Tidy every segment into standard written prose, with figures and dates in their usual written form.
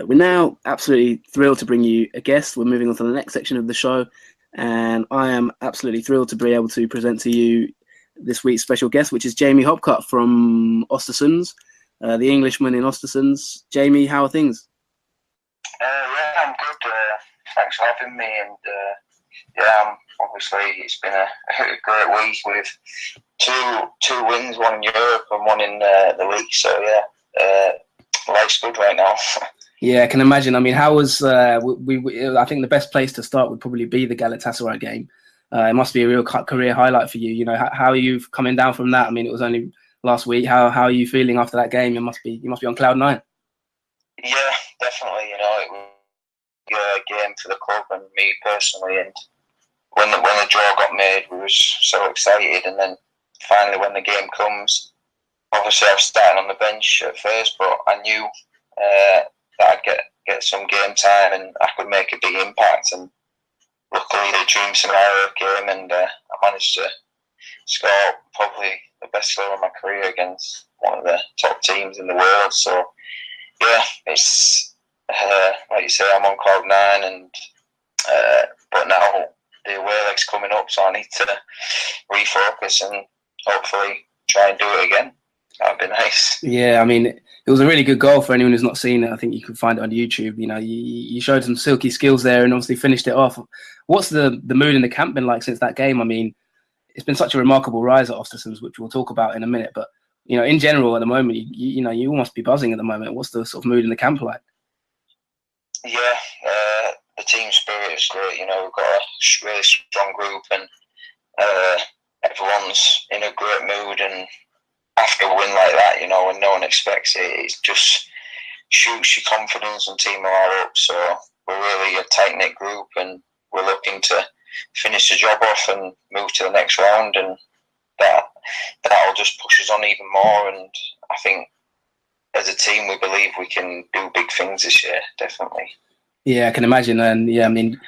We're now absolutely thrilled to bring you a guest. We're moving on to the next section of the show, and I am absolutely thrilled to be able to present to you this week's special guest, which is Jamie Hopcutt from Ostersunds, the Englishman in Ostersunds. Jamie, how are things? Yeah, I'm good. Thanks for having me. And obviously it's been a great week with two wins, one in Europe and one in the league. So life's good right now. Yeah, I can imagine. I mean, how was I think the best place to start would probably be the Galatasaray game. It must be a real career highlight for you. You know, how are you coming down from that? I mean, it was only last week. How are you feeling after that game? You must be on cloud nine. Yeah, definitely. You know, it was a game for the club and me personally. And when the draw got made, we were so excited. And then finally, when the game comes, obviously I was starting on the bench at first, but I knew that I'd get some game time and I could make a big impact. And luckily, the dream scenario came, and I managed to score probably the best goal of my career against one of the top teams in the world. So yeah, it's like you say, I'm on cloud nine, and but now the away leg's coming up, so I need to refocus and hopefully try and do it again. That'd be nice. Yeah, I mean, it was a really good goal for anyone who's not seen it. I think you can find it on YouTube. You know, you showed some silky skills there and obviously finished it off. What's the mood in the camp been like since that game? I mean, it's been such a remarkable rise at Ostersunds, which we'll talk about in a minute. But, you know, in general at the moment, you must be buzzing at the moment. What's the sort of mood in the camp like? Yeah, the team spirit is great. You know, we've got a really strong group, and everyone's in a great mood. And after a win like that, you know, when no one expects it, it just shoots your confidence and team morale up. So we're really a tight-knit group, and we're looking to finish the job off and move to the next round, and that'll just push us on even more. And I think as a team, we believe we can do big things this year, definitely. Yeah, I can imagine. And yeah, I mean,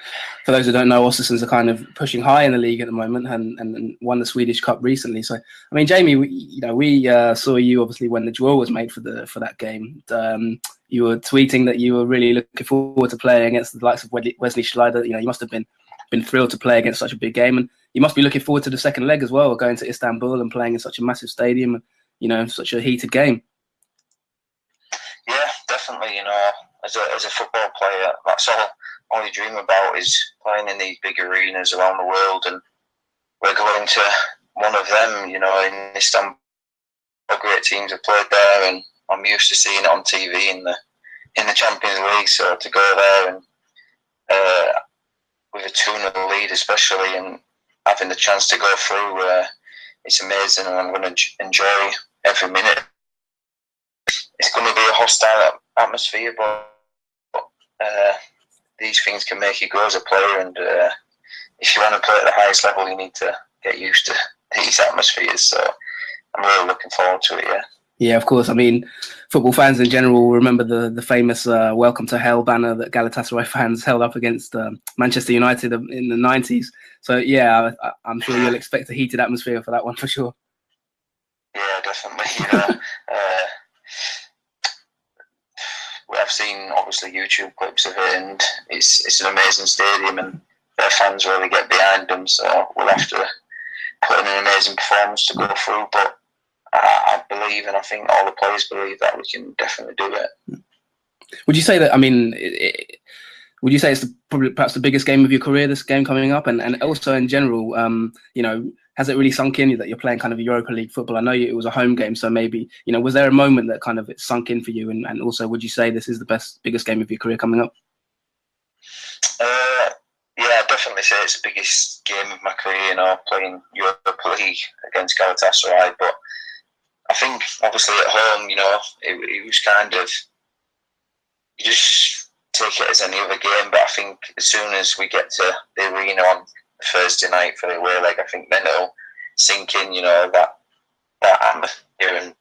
for those who don't know, Ostersunds are kind of pushing high in the league at the moment and won the Swedish Cup recently. So, I mean, Jamie, we saw you obviously when the draw was made for that game. You were tweeting that you were really looking forward to playing against the likes of Wesley Schleider. You know, you must have been thrilled to play against such a big game, and you must be looking forward to the second leg as well, going to Istanbul and playing in such a massive stadium and, you know, such a heated game. Yeah, definitely. You know, as a football player, that's all you dream about is playing in these big arenas around the world, and we're going to one of them. You know, in Istanbul, great teams have played there, and I'm used to seeing it on TV in the Champions League. So to go there and with a 2-0 lead, especially, and having the chance to go through, it's amazing, and I'm going to enjoy every minute. It's going to be a hostile atmosphere, but these things can make you grow as a player, and if you want to play at the highest level, you need to get used to these atmospheres. So I'm really looking forward to it, yeah. Yeah, of course. I mean, football fans in general will remember the famous Welcome to Hell banner that Galatasaray fans held up against Manchester United in the 90s. So, yeah, I'm sure you'll expect a heated atmosphere for that one for sure. Yeah, definitely. You know, I've seen, obviously, YouTube clips of it, and it's an amazing stadium, and their fans really get behind them. So we'll have to put in an amazing performance to go through, but I believe, and I think all the players believe, that we can definitely do it. Would you say that? I mean, would you say it's probably perhaps the biggest game of your career? This game coming up, and also in general, you know, has it really sunk in that you're playing kind of Europa League football? I know it was a home game, so maybe, you know, was there a moment that kind of it sunk in for you? And also, would you say this is the biggest game of your career coming up? Yeah, I'd definitely say it's the biggest game of my career. You know, playing Europa League against Galatasaray, but I think obviously at home, you know, it was kind of, you just take it as any other game. But I think as soon as we get to the arena on Thursday night for the away leg, I think then it'll sink in, you know, that atmosphere and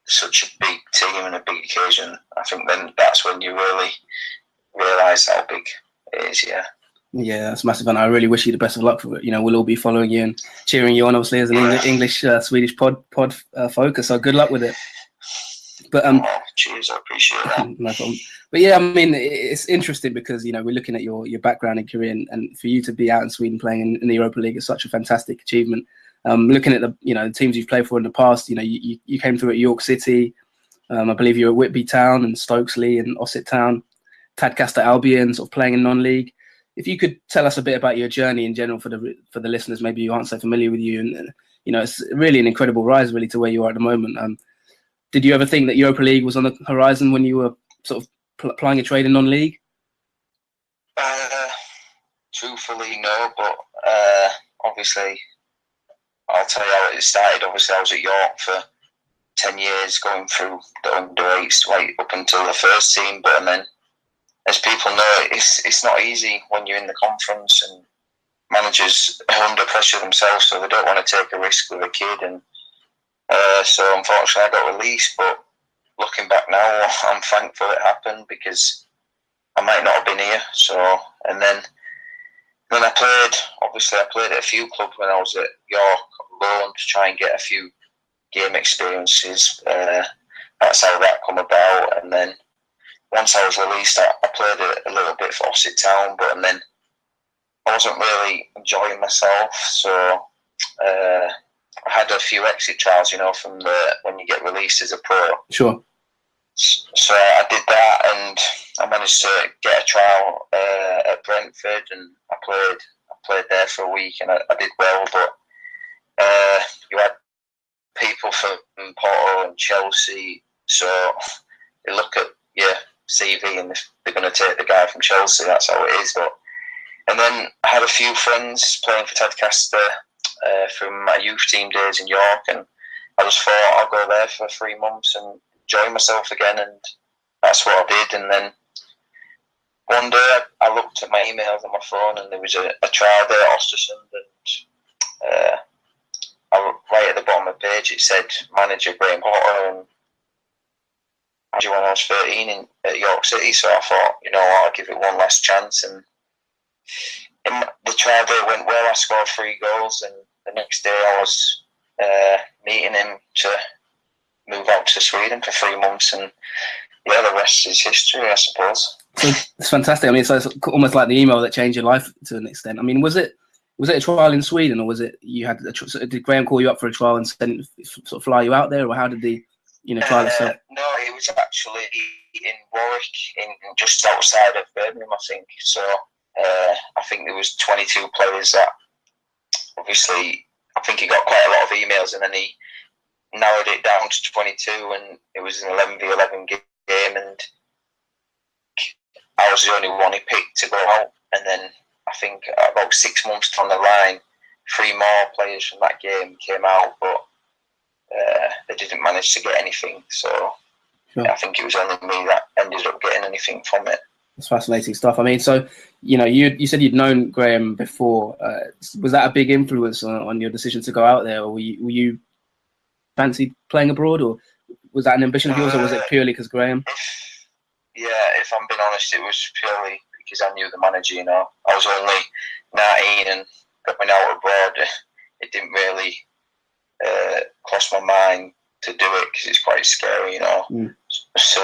such a big team and a big occasion. I think then that's when you really realise how big it is, yeah. Yeah, that's massive, and I really wish you the best of luck for it. You know, we'll all be following you and cheering you on, obviously, as an English Swedish pod focus. So good luck with it. But cheers, I appreciate that. no problem. But yeah, I mean, it's interesting because we're looking at your background and career, and for you to be out in Sweden playing in the Europa League is such a fantastic achievement. Looking at the teams you've played for in the past, you came through at York City. I believe you were at Whitby Town and Stokesley and Ossett Town, Tadcaster Albion, sort of playing in non-league. If you could tell us a bit about your journey in general for the listeners, maybe who aren't so familiar with you, and it's really an incredible rise really to where you are at the moment. Did you ever think that Europa League was on the horizon when you were sort of plying a trade in non-league? Truthfully, no, but obviously, I'll tell you how it started. Obviously, I was at York for 10 years, going through the under-8s right up until the first team. But then, as people know, it's not easy when you're in the conference, and managers are under pressure themselves, so they don't want to take a risk with a kid. And so, unfortunately, I got released. But looking back now, I'm thankful it happened, because I might not have been here. So, and then I played at a few clubs when I was at York, loan to try and get a few game experiences. That's how that come about. And then once I was released, I played a little bit for Ossett Town, and then I wasn't really enjoying myself. So I had a few exit trials, from when you get released as a pro. Sure. So I did that, and I managed to get a trial at Brentford, and I played there for a week, and I did well. But you had people from Porto and Chelsea, so they look at your CV, and if they're going to take the guy from Chelsea, that's how it is. And then I had a few friends playing for Tadcaster from my youth team days in York, and I just thought I'll go there for 3 months and enjoy myself again, and that's what I did. And then one day I looked at my emails on my phone, and there was a trial there at Ostersunds, and right at the bottom of the page it said manager Graham Potter, and when I was 13 at York City. So I thought, I'll give it one last chance, and the trial day went well. I scored 3 goals, and the next day I was meeting him to move out to Sweden for 3 months, and yeah, the rest is history, I suppose. So it's fantastic. I mean, it's almost like the email that changed your life to an extent. I mean, was it a trial in Sweden, or was it you had did Graham call you up for a trial and sort of fly you out there, or how did the trial itself? No, it was actually in Warwick, just outside of Birmingham, I think. So I think there was 22 players that, obviously, I think he got quite a lot of emails, and then he narrowed it down to 22, and it was an 11v11 game, and I was the only one he picked to go out. And then I think about 6 months down the line, 3 more players from that game came out, but they didn't manage to get anything. So sure. I think it was only me that ended up getting anything from it. That's fascinating stuff. I mean, so you said you'd known Graham before. Was that a big influence on your decision to go out there, or were you fancy playing abroad, or was that an ambition of yours, or was it purely because Graham? If I'm being honest, it was purely because I knew the manager. I was only 19, and going out abroad, it didn't really cross my mind to do it, because it's quite scary, So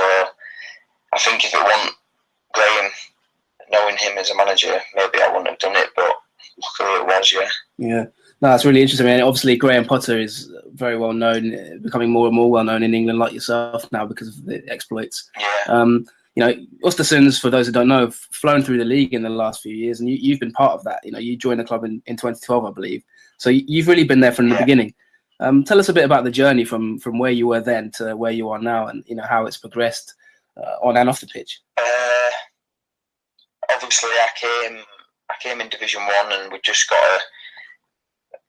I think if it wasn't Graham, knowing him as a manager, maybe I wouldn't have done it, but luckily it was, yeah. Yeah. No, that's really interesting. I mean, obviously, Graham Potter is very well known, becoming more and more well known in England, like yourself now, because of the exploits. Yeah. Ostersunds, for those who don't know, have flown through the league in the last few years, and you've been part of that. You joined the club in 2012, I believe. So you've really been there from the beginning. Tell us a bit about the journey from where you were then to where you are now, and how it's progressed on and off the pitch. Obviously, I came in Division 1, and we just got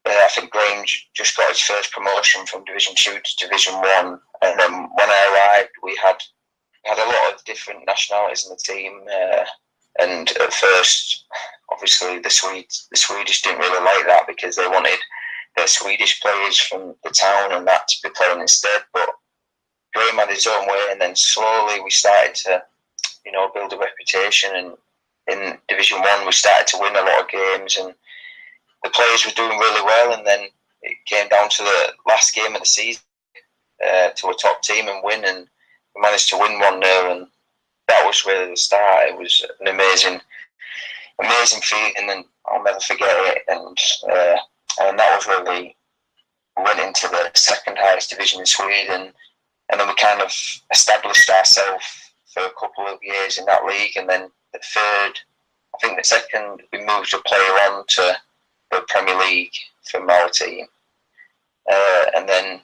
I think Graham just got his first promotion from Division 2 to Division 1, and then when I arrived, we had a lot of different nationalities in the team, and at first, obviously, the Swedish didn't really like that, because they wanted their Swedish players from the town and that to be playing instead. But Graham had his own way, and then slowly we started to, build a reputation. And in Division 1, we started to win a lot of games, and the players were doing really well. And then it came down to the last game of the season to a top team and win. And we managed to win 1-0, and that was really the start. It was an amazing feeling, and I'll never forget it. And that was really, we went into the second highest division in Sweden, and then we kind of established ourselves for a couple of years in that league, and then the second, we moved a player on to the Premier League from our team, and then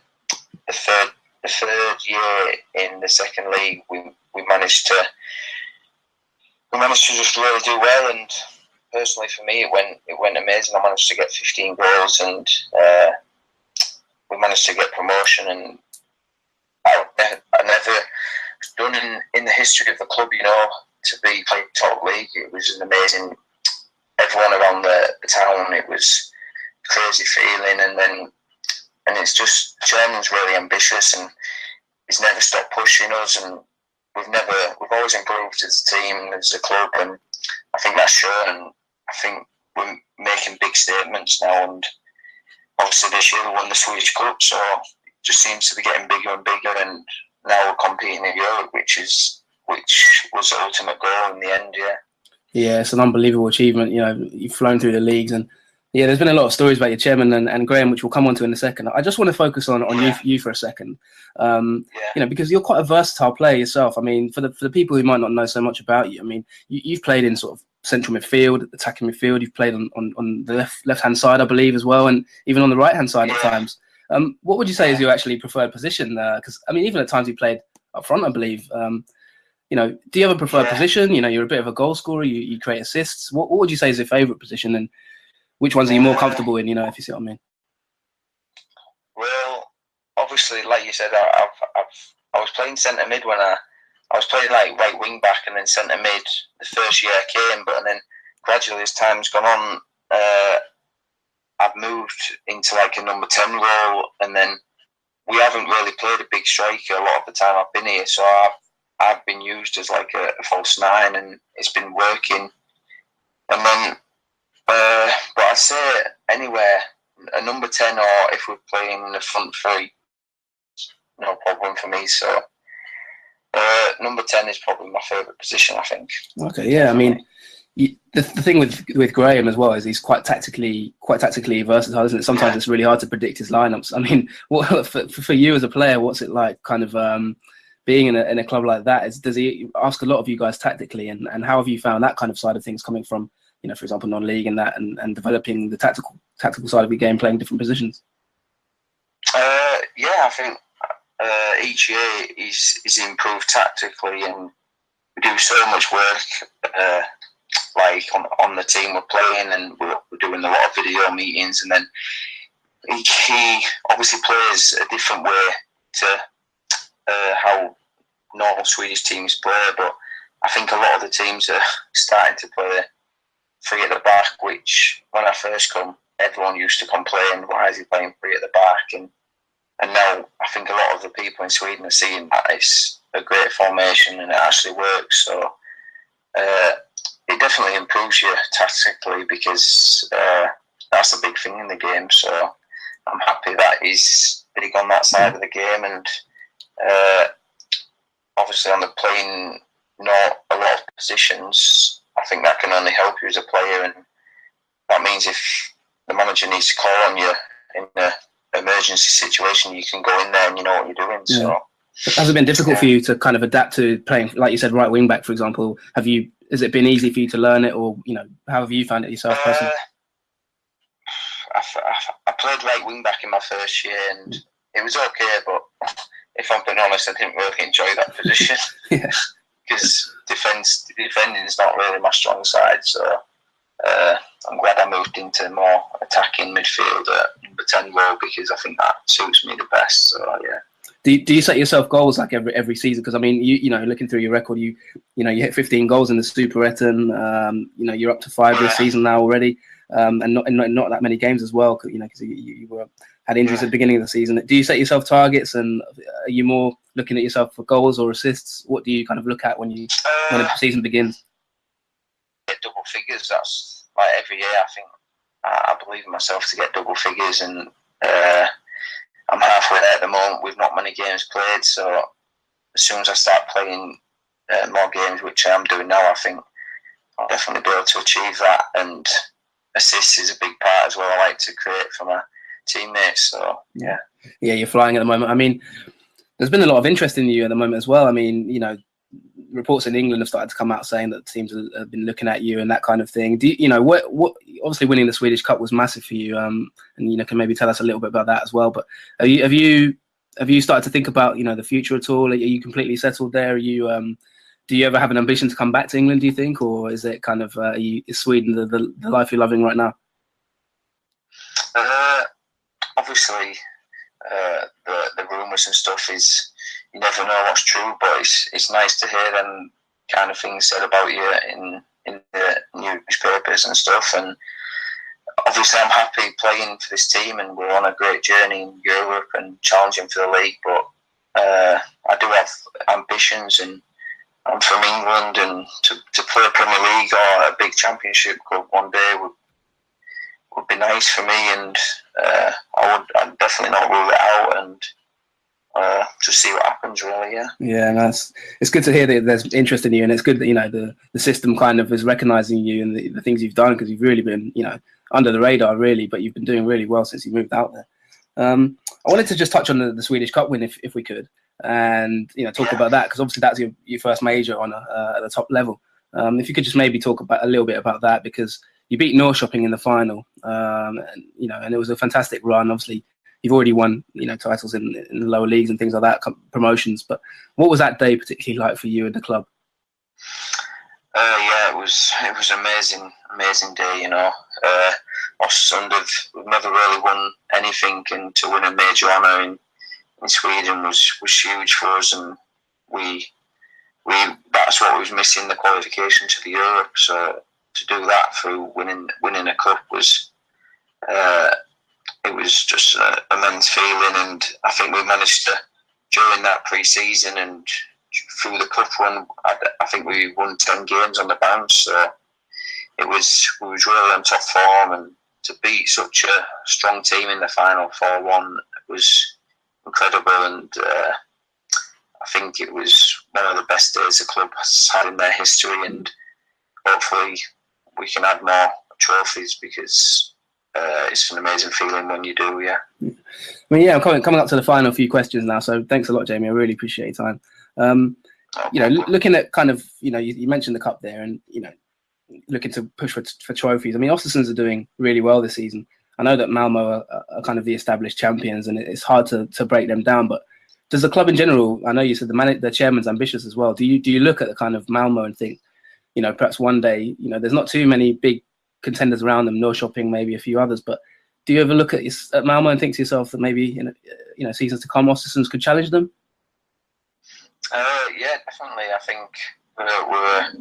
the third year in the second league, we managed to just really do well. And personally, for me, it went amazing. I managed to get 15 goals, and we managed to get promotion. And I never done in the history of the club, to be playing top league. It was an amazing. Everyone around the town, it was a crazy feeling, and it's just, Chairman's really ambitious, and he's never stopped pushing us, and we've always improved as a team, as a club, and I think that's shown. And I think we're making big statements now, and obviously this year we won the Swedish Cup, so it just seems to be getting bigger and bigger, and now we're competing in Europe, which was the ultimate goal in the end. Yeah, it's an unbelievable achievement. You've flown through the leagues, and there's been a lot of stories about your chairman and Graham, which we'll come on to in a second. I just want to focus on you for a second, because you're quite a versatile player yourself. I mean, for the people who might not know so much about you, I mean, you've played in sort of central midfield, attacking midfield. You've played on the left-hand side, I believe, as well, and even on the right-hand side at times. What would you say is your actually preferred position? Because I mean, even at times you played up front, I believe. Do you have a preferred position? You're a bit of a goal scorer. You create assists. What would you say is your favourite position, and which ones are you more comfortable in? If you see what I mean. Well, obviously, like you said, I was playing centre mid when I was playing like right wing back and then centre mid the first year I came, but then gradually as time's gone on, I've moved into like a number 10 role, and then we haven't really played a big striker a lot of the time I've been here, so I've been used as like a false 9, and it's been working. And then, but I say anywhere, a number 10, or if we're playing in the front 3, no problem for me. So number 10 is probably my favourite position, I think. Okay, yeah. I mean, the thing with Graham as well is he's quite tactically versatile, isn't it? Sometimes it's really hard to predict his lineups. I mean, for you as a player, what's it like, kind of being in a club like that? Does he ask a lot of you guys tactically, and how have you found that kind of side of things, coming from, for example, non-league and that, and developing the tactical side of your game, playing different positions? I think each year he's improved tactically, and we do so much work like on the team we're playing, and we're doing a lot of video meetings, and then he obviously plays a different way to how normal Swedish teams play, but I think a lot of the teams are starting to play 3 at the back, which when I first come, everyone used to complain, why is he playing 3 at the back? And now I think a lot of the people in Sweden are seeing that it's a great formation and it actually works. So it definitely improves you tactically, because that's a big thing in the game. So I'm happy that he's big on that side of the game, and obviously on the playing not a lot of positions, I think that can only help you as a player, and that means if the manager needs to call on you in an emergency situation, you can go in there and you know what you're doing. So has it been difficult for you to kind of adapt to playing, like you said, right wing back, for example? Has it been easy for you to learn it, or how have you found it yourself personally? I played right wing back in my first year, and it was okay, but if I'm being honest, I didn't really enjoy that position. Because defending is not really my strong side. So I'm glad I moved into more attacking midfield at number 10 role, because I think that suits me the best. So yeah. Do you set yourself goals like every season? Because I mean, you know, looking through your record, you hit 15 goals in the Superettan. You're up to 5 this season now already, and not that many games as well. Because you had injuries at the beginning of the season. Do you set yourself targets, and are you more looking at yourself for goals or assists? What do you kind of look at when the season begins? Double figures. That's like every year. I think I believe in myself to get double figures, and I'm halfway there at the moment with not many games played. So as soon as I start playing more games, which I am doing now, I think I'll definitely be able to achieve that. And assists is a big part as well. I like to create for my teammates. So yeah, you're flying at the moment. I mean, there's been a lot of interest in you at the moment as well. I mean, reports in England have started to come out saying that teams have been looking at you and that kind of thing. Do you know what? Obviously, winning the Swedish Cup was massive for you, and can maybe tell us a little bit about that as well. But have you started to think about the future at all? Are you completely settled there? Are you do you ever have an ambition to come back to England? Do you think, or is it kind of is Sweden the life you're loving right now? Obviously, the rumours and stuff is, you never know what's true, but it's nice to hear them kind of things said about you in the newspapers and stuff. And obviously, I'm happy playing for this team, and we're on a great journey in Europe and challenging for the league. But I do have ambitions, and I'm from England, and to play Premier League or a big championship club one day would be nice for me, and I'd definitely not rule it out, and just see what happens, really. Yeah, it's good to hear that there's interest in you, and it's good that the system kind of is recognising you and the things you've done, because you've really been under the radar, really, but you've been doing really well since you moved out there. I wanted to just touch on the Swedish Cup win, if we could, and talk about that, because obviously that's your first major honour at the top level. If you could just maybe talk about a little bit about that, because you beat Norrköping in the final, and it was a fantastic run. Obviously, you've already won titles in the lower leagues and things like that, promotions. But what was that day particularly like for you and the club? Yeah, it was an amazing day. Ostersunds, we've never really won anything, and to win a major honour in Sweden was huge for us, and we that's what was missing, the qualification to the Europa. So to do that through winning a cup was it was just an immense feeling, and I think we managed to, during that pre-season and through the cup run, I think we won 10 games on the bounce. So we was really on top form, and to beat such a strong team in the final 4-1 was incredible, and I think it was one of the best days the club has had in their history, and hopefully we can add more trophies, because it's an amazing feeling when you do. I mean, I'm coming up to the final few questions now, so thanks a lot, Jamie. I really appreciate your time. Looking at kind of you mentioned the cup there, and looking to push for trophies. I mean, Ostersunds are doing really well this season. I know that Malmo are kind of the established champions, and it's hard to break them down. But does the club in general? I know you said the chairman's ambitious as well. Do you look at the kind of Malmo and think, perhaps one day, there's not too many big contenders around them, Norrköping, maybe a few others, but do you ever look at Malmo and think to yourself that maybe seasons to come Ostersunds could challenge them? Yeah, definitely. I think we're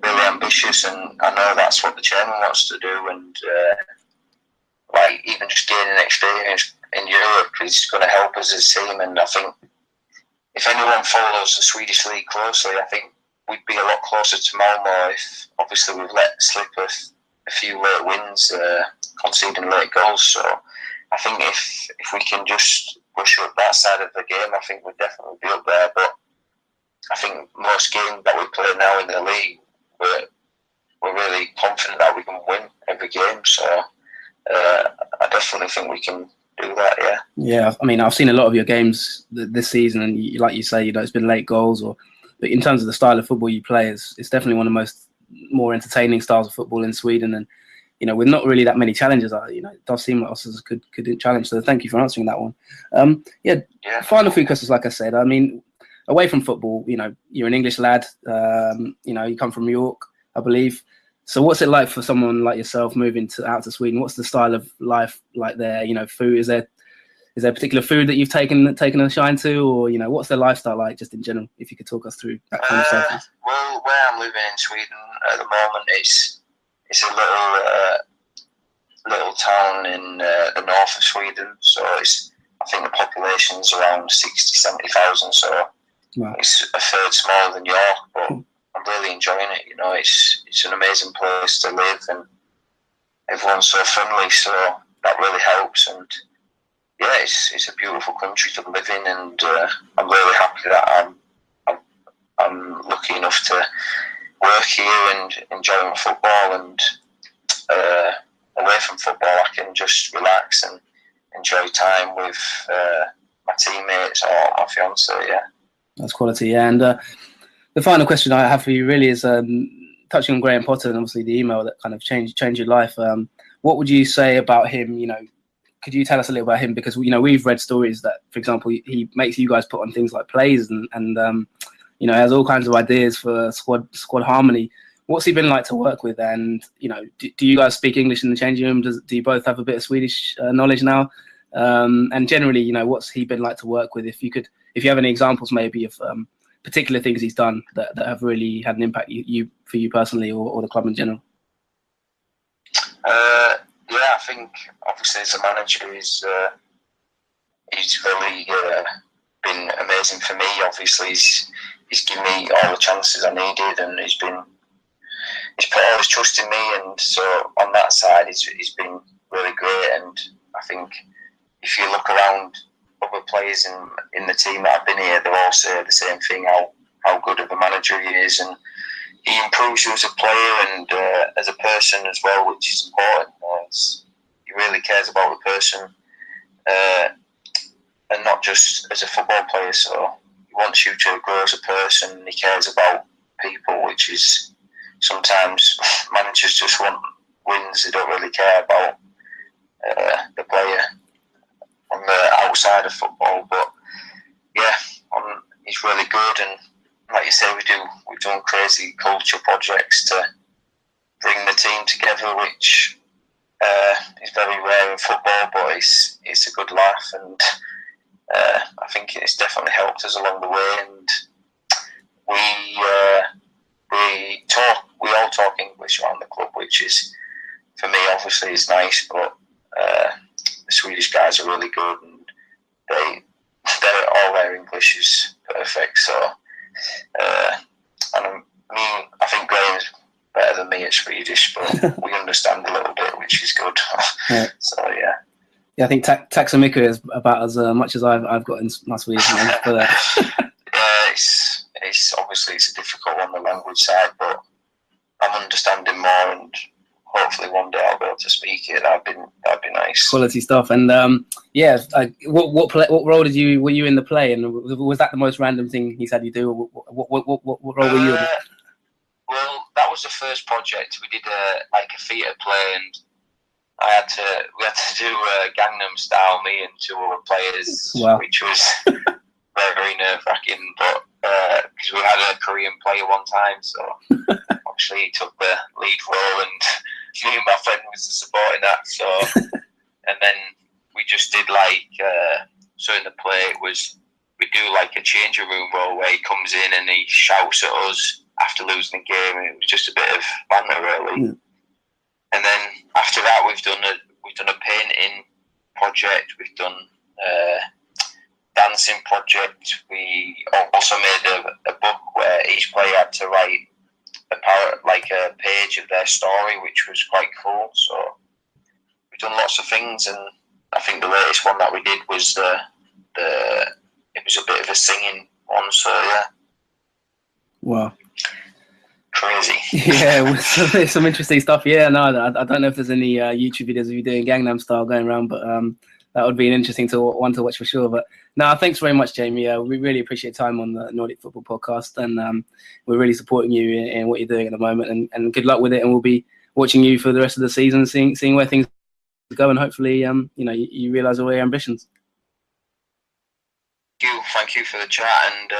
really ambitious, and I know that's what the chairman wants to do, and even just gaining experience in Europe is going to help us as a team. And I think if anyone follows the Swedish league closely, I think we'd be a lot closer to Malmo if obviously we've let slip a few late wins, conceding late goals. So I think if we can just push up that side of the game, I think we'd definitely be up there. But I think most games that we play now in the league, we're really confident that we can win every game. So I definitely think we can do that. Yeah. I mean, I've seen a lot of your games this season, and like you say, it's been late goals, but in terms of the style of football you play, it's definitely one of the more entertaining styles of football in Sweden. And with not really that many challenges, it does seem like Ostersunds could challenge. So thank you for answering that one. Final few questions, like I said. I mean, away from football, you're an English lad. You come from York, I believe. So what's it like for someone like yourself moving out to Sweden? What's the style of life like there? Food, is there a particular food that you've taken a shine to, or what's their lifestyle like just in general? If you could talk us through that kind of stuff. Well, where I'm living in Sweden at the moment, it's a little town in the north of Sweden. So I think the population's around 60,000-70,000. So wow. It's a third smaller than York, but I'm really enjoying it. It's an amazing place to live, and everyone's so friendly. So that really helps. And yeah, it's a beautiful country to live in, and I'm really happy that I'm I'm lucky enough to work here and enjoy my football, and away from football I can just relax and enjoy time with my teammates or my fiance. Yeah, that's quality. Yeah, and the final question I have for you really is touching on Graham Potter and obviously the email that kind of changed your life. What would you say about him? Could you tell us a little about him? Because we've read stories that, for example, he makes you guys put on things like plays and has all kinds of ideas for squad harmony. What's he been like to work with? And do you guys speak English in the changing room? Do you both have a bit of Swedish knowledge now? And generally, what's he been like to work with? If you have any examples, maybe of particular things he's done that have really had an impact for you personally or the club in general. Yeah, I think obviously as a manager, he's really been amazing for me. Obviously, he's given me all the chances I needed, and he's put all his trust in me. And so on that side, he's been really great. And I think if you look around other players in the team that have been here, they all say the same thing: how good of a manager he is, and he improves you as a player and as a person as well, which is important. He really cares about the person and not just as a football player. So he wants you to grow as a person. He cares about people, which is sometimes managers just want wins. They don't really care about the player on the outside of football. But yeah, he's really good, and like you say, we've done crazy culture projects to bring the team together, which is very rare in football, but it's a good laugh, and I think it's definitely helped us along the way. And we all talk English around the club, which is, for me, obviously is nice, but the Swedish guys are really good, and all their English is perfect. So I think Graham's better than me at Swedish, but we understand a little bit, which is good. Yeah. So yeah. Yeah, I think Taxamika is about as much as I've got in my Swedish. Yeah, it's obviously it's a difficult one, the language side, but I'm understanding more, and hopefully one day I'll be able to speak it. That'd be nice. Quality stuff. And what role were you in the play? And was that the most random thing he's had you do? What role were you in? Well, that was the first project. We did a theatre play, and we had to do Gangnam Style, me and two other players, wow. Which was very nerve-wracking, but because we had a Korean player one time, so actually he took the lead role, and me and my friend was the supporting act. So, and then we just did so in the play it was, we do a changing room role where he comes in and he shouts at us after losing the game, and it was just a bit of banter really. Mm. And then after that, we've done a painting project. We've done dancing project. We also made a book where each player had to write a page of their story, which was quite cool. So we've done lots of things, and I think the latest one that we did was it was a bit of a singing one. So yeah. Wow. Crazy. Yeah, some interesting stuff. Yeah, no, I don't know if there's any YouTube videos of you doing Gangnam Style going around, but that would be an interesting one to watch for sure. But no, thanks very much, Jamie. We really appreciate your time on the Nordic Football Podcast, and we're really supporting you in what you're doing at the moment. And good luck with it. And we'll be watching you for the rest of the season, seeing where things go, and hopefully, you realise all your ambitions. Thank you for the chat, and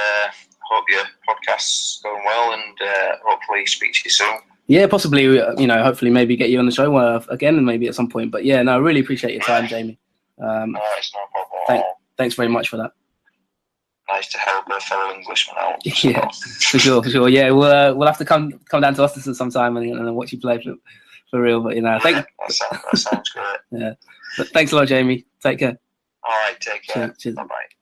hope your podcast's going well, and hopefully speak to you soon. Yeah, possibly. Hopefully, maybe get you on the show again, and maybe at some point. But yeah, no, I really appreciate your time, Jamie. No, it's no problem. Thanks very much for that. Nice to help a fellow Englishman out. So. Yeah, for sure. Yeah, we'll have to come down to Ostersunds sometime and watch you play for real. But that sounds great. Yeah, but thanks a lot, Jamie. Take care. All right, take care. Cheers. Bye bye.